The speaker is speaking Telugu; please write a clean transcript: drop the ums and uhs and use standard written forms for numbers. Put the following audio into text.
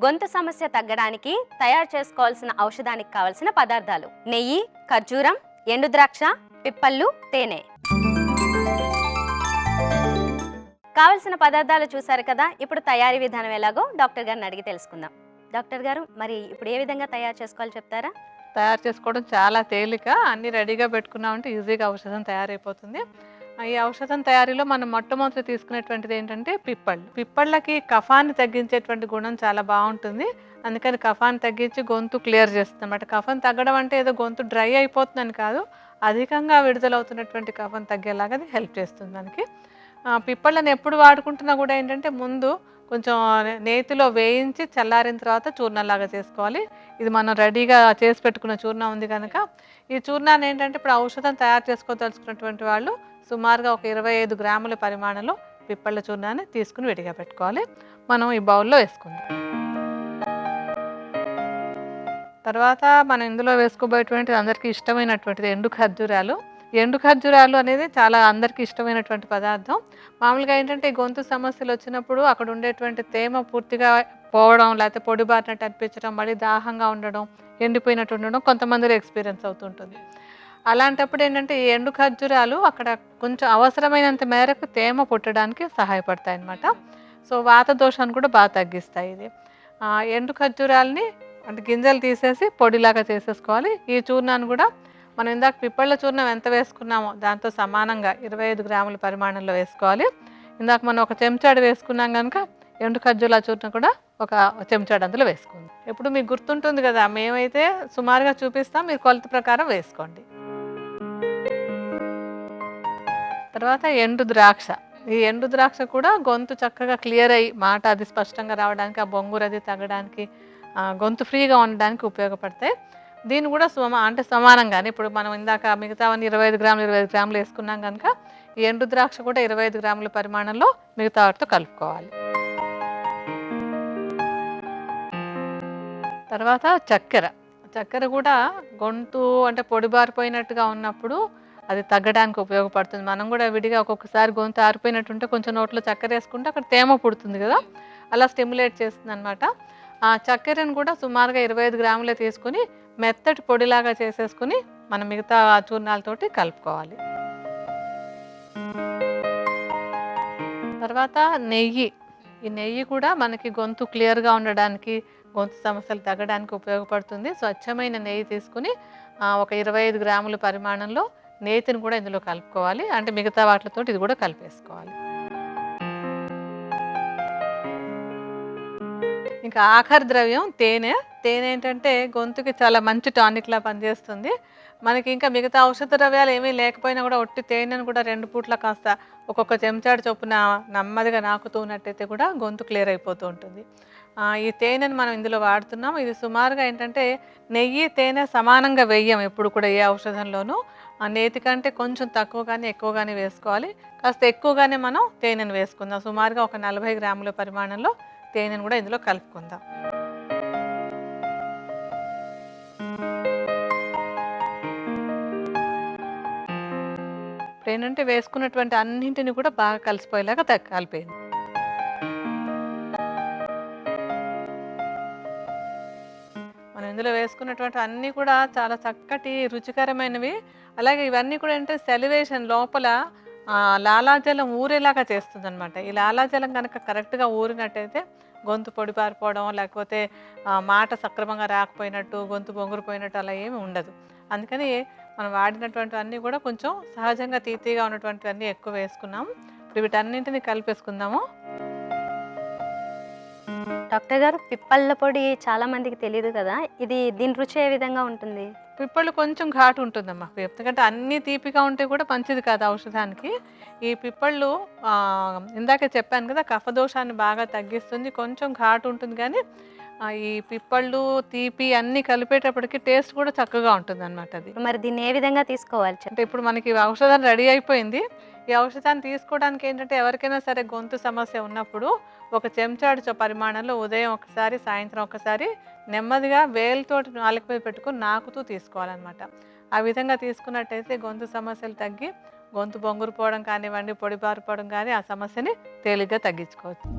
గొంతు సమస్య తగ్గడానికి తయారు చేసుకోవాల్సిన ఔషధానికి కావలసిన పదార్థాలు: నెయ్యి, ఖర్జూరం, ఎండు ద్రాక్ష, పిప్పళ్ళు, తేనె. కావలసిన పదార్థాలు చూసారు కదా. ఇప్పుడు తయారీ విధానం ఎలాగో డాక్టర్ గారిని అడిగి తెలుసుకుందాం. డాక్టర్ గారు, మరి ఇప్పుడు ఏ విధంగా తయారు చేసుకోవాలో చెప్తారా? తయారు చేసుకోవడం చాలా తేలిక. అన్నీ రెడీగా పెట్టుకున్నామంటే ఈజీగా ఔషధం తయారైపోతుంది. ఈ ఔషధం తయారీలో మనం మొట్టమొదటి తీసుకునేటువంటిది ఏంటంటే పిప్పళ్ళు. పిప్పళ్ళకి కఫాన్ని తగ్గించేటువంటి గుణం చాలా బాగుంటుంది. అందుకని కఫాన్ని తగ్గించి గొంతు క్లియర్ చేస్తుంది అనమాట. కఫం తగ్గడం అంటే ఏదో గొంతు డ్రై అయిపోతుందని కాదు, అధికంగా విడుదలవుతున్నటువంటి కఫం తగ్గేలాగా అది హెల్ప్ చేస్తుంది మనకి. పిప్పళ్ళని ఎప్పుడు వాడుకుంటున్నా కూడా ఏంటంటే ముందు కొంచెం నేతిలో వేయించి చల్లారిన తర్వాత చూర్ణంలాగా చేసుకోవాలి. ఇది మనం రెడీగా చేసి పెట్టుకున్న చూర్ణం ఉంది కనుక ఈ చూర్ణాన్ని ఏంటంటే ఇప్పుడు ఔషధం తయారు చేసుకోదలుచుకున్నటువంటి వాళ్ళు సుమారుగా ఒక 25 గ్రాముల పరిమాణంలో పిప్పళ్ళ చూర్ణాన్ని తీసుకుని విడిగా పెట్టుకోవాలి. మనం ఈ బౌల్లో వేసుకుందాం. తర్వాత మనం ఇందులో వేసుకోబోయేటువంటిది అందరికీ ఇష్టమైనటువంటిది ఎండు ఖర్జూరాలు. ఎండు ఖర్జూరాలు అనేది చాలా అందరికీ ఇష్టమైనటువంటి పదార్థం. మామూలుగా ఏంటంటే గొంతు సమస్యలు వచ్చినప్పుడు అక్కడ ఉండేటువంటి తేమ పూర్తిగా పోవడం, లేకపోతే పొడిబారినట్టు అనిపించడం, మళ్ళీ దాహంగా ఉండడం, ఎండిపోయినట్టు ఉండడం కొంతమందిలో ఎక్స్పీరియన్స్ అవుతుంటుంది. అలాంటప్పుడు ఏంటంటే ఈ ఎండు ఖర్జూరాలు అక్కడ కొంచెం అవసరమైనంత మేరకు తేమ పుట్టడానికి సహాయపడతాయి అన్నమాట. సో వాత దోషాన్ని కూడా బాగా తగ్గిస్తాయి ఇది. ఎండు ఖర్జూరాలని అంటే గింజలు తీసేసి పొడిలాగా చేసేసుకోవాలి. ఈ చూర్ణాన్ని కూడా మనం ఇందాక పిప్పళ్ళ చూర్ణం ఎంత వేసుకున్నామో దాంతో సమానంగా 25 గ్రాముల పరిమాణంలో వేసుకోవాలి. ఇందాక మనం ఒక చెంచాడు వేసుకున్నాం కనుక ఎండు ఖర్జూరాల చూర్ణం కూడా ఒక చెంచాడు అందులో వేసుకుందాం. ఎప్పుడు మీకు గుర్తుంటుంది కదా, మేమైతే సుమారుగా చూపిస్తాం, మీరు కొలత ప్రకారం వేసుకోండి. తర్వాత ఎండు ద్రాక్ష. ఈ ఎండు ద్రాక్ష కూడా గొంతు చక్కగా క్లియర్ అయ్యి మాట అది స్పష్టంగా రావడానికి, ఆ బొంగురు అది తగ్గడానికి, గొంతు ఫ్రీగా ఉండడానికి ఉపయోగపడతాయి. దీన్ని కూడా సమానంగానే ఇప్పుడు మనం ఇందాక మిగతావన్నీ 25 గ్రాములు వేసుకున్నాం కనుక ఈ ఎండు ద్రాక్ష కూడా 25 గ్రాముల పరిమాణంలో మిగతా వాటితో కలుపుకోవాలి. తర్వాత చక్కెర కూడా గొంతు అంటే పొడిబారిపోయినట్టుగా ఉన్నప్పుడు అది తగ్గడానికి ఉపయోగపడుతుంది. మనం కూడా విడిగా ఒక్కొక్కసారి గొంతు ఆరిపోయినట్టుంటే కొంచెం నోట్లో చక్కెర వేసుకుంటే అక్కడ తేమ పుడుతుంది కదా, అలా స్టిమ్యులేట్ చేస్తుంది అనమాట. ఆ చక్కెరను కూడా సుమారుగా 25 గ్రాములే తీసుకుని మెత్తటి పొడిలాగా చేసేసుకుని మనం మిగతా చూర్ణాలతోటి కలుపుకోవాలి. తర్వాత నెయ్యి. ఈ నెయ్యి కూడా మనకి గొంతు క్లియర్గా ఉండడానికి, గొంతు సమస్యలు తగ్గడానికి ఉపయోగపడుతుంది. స్వచ్ఛమైన నెయ్యి తీసుకుని ఒక 25 గ్రాముల పరిమాణంలో నేతిని కూడా ఇందులో కలుపుకోవాలి. అంటే మిగతా వాటితో ఇది కూడా కలిపేసుకోవాలి. ఇంకా ఆఖరి ద్రవ్యం తేనె. తేనె ఏంటంటే గొంతుకి చాలా మంచి టానిక్లా పనిచేస్తుంది. మనకి ఇంకా మిగతా ఔషధ ద్రవ్యాలు ఏమీ లేకపోయినా కూడా ఒట్టి తేనెను కూడా 2 పూట్ల కాస్త ఒక్కొక్క చెంచాడు చొప్పున నెమ్మదిగా నాకుతూ ఉన్నట్టయితే కూడా గొంతు క్లియర్ అయిపోతూ ఉంటుంది. ఈ తేనెను మనం ఇందులో వాడుతున్నాం. ఇది సుమారుగా ఏంటంటే నెయ్యి తేనె సమానంగా వేయం ఎప్పుడు కూడా ఏ ఔషధంలోనూ. నేతి కంటే కొంచెం తక్కువగానే ఎక్కువగానే వేసుకోవాలి. కాస్త ఎక్కువగానే మనం తేనెను వేసుకుందాం. సుమారుగా ఒక 40 గ్రాముల పరిమాణంలో తేనెను కూడా ఇందులో కలుపుకుందాం. ఇప్పుడు ఏంటంటే వేసుకున్నటువంటి అన్నింటిని కూడా బాగా కలిసిపోయేలాగా కలిపేయండి. మనం ఇందులో వేసుకున్నటువంటి అన్నీ కూడా చాలా చక్కటి రుచికరమైనవి. అలాగే ఇవన్నీ కూడా ఏంటంటే సెలివేషన్ లోపల లాలాజలం ఊరేలాగా చేస్తుంది అనమాట. ఈ లాలాజలం కనుక కరెక్ట్గా ఊరినట్టయితే గొంతు పొడిపారిపోవడం, లేకపోతే మాట సక్రమంగా రాకపోయినట్టు, గొంతు బొంగురుపోయినట్టు అలా ఏమి ఉండదు. అందుకని మనం వాడినటువంటి అన్నీ కూడా కొంచెం సహజంగా తీతీగా ఉన్నటువంటివన్నీ ఎక్కువ వేసుకున్నాము. ఇప్పుడు వీటన్నింటినీ కలిపేసుకుందాము. డాక్టర్ గారు, పిప్పళ్ళ పొడి చాలా మందికి తెలియదు కదా, దీని రుచి ఏ విధంగా ఉంటుంది? పిప్పళ్ళు కొంచెం ఘాటు ఉంటుందమ్మా. ఎందుకంటే అన్నీ తీపిగా ఉంటే కూడా మంచిది కాదు ఔషధానికి. ఈ పిప్పళ్ళు ఇందాకే చెప్పాను కదా, కఫదోషాన్ని బాగా తగ్గిస్తుంది. కొంచెం ఘాటు ఉంటుంది కానీ ఈ పిప్పళ్ళు తీపి అన్నీ కలిపేటప్పటికి టేస్ట్ కూడా చక్కగా ఉంటుంది అనమాట. అది మరి దీన్ని ఏ విధంగా తీసుకోవాలి? అంటే ఇప్పుడు మనకి ఔషధం రెడీ అయిపోయింది. ఈ ఔషధాన్ని తీసుకోవడానికి ఏంటంటే ఎవరికైనా సరే గొంతు సమస్య ఉన్నప్పుడు ఒక చెంచాడు పరిమాణంలో ఉదయం ఒకసారి, సాయంత్రం ఒకసారి నెమ్మదిగా వేలుతోటి నాలుక మీద పెట్టుకుని నాకుతూ తీసుకోవాలన్నమాట. ఆ విధంగా తీసుకున్నట్టయితే గొంతు సమస్యలు తగ్గి గొంతు బొంగురుపోవడం కానివ్వండి, పొడిబారిపోవడం కానీ ఆ సమస్యని తేలిగ్గా తగ్గించుకోవచ్చు.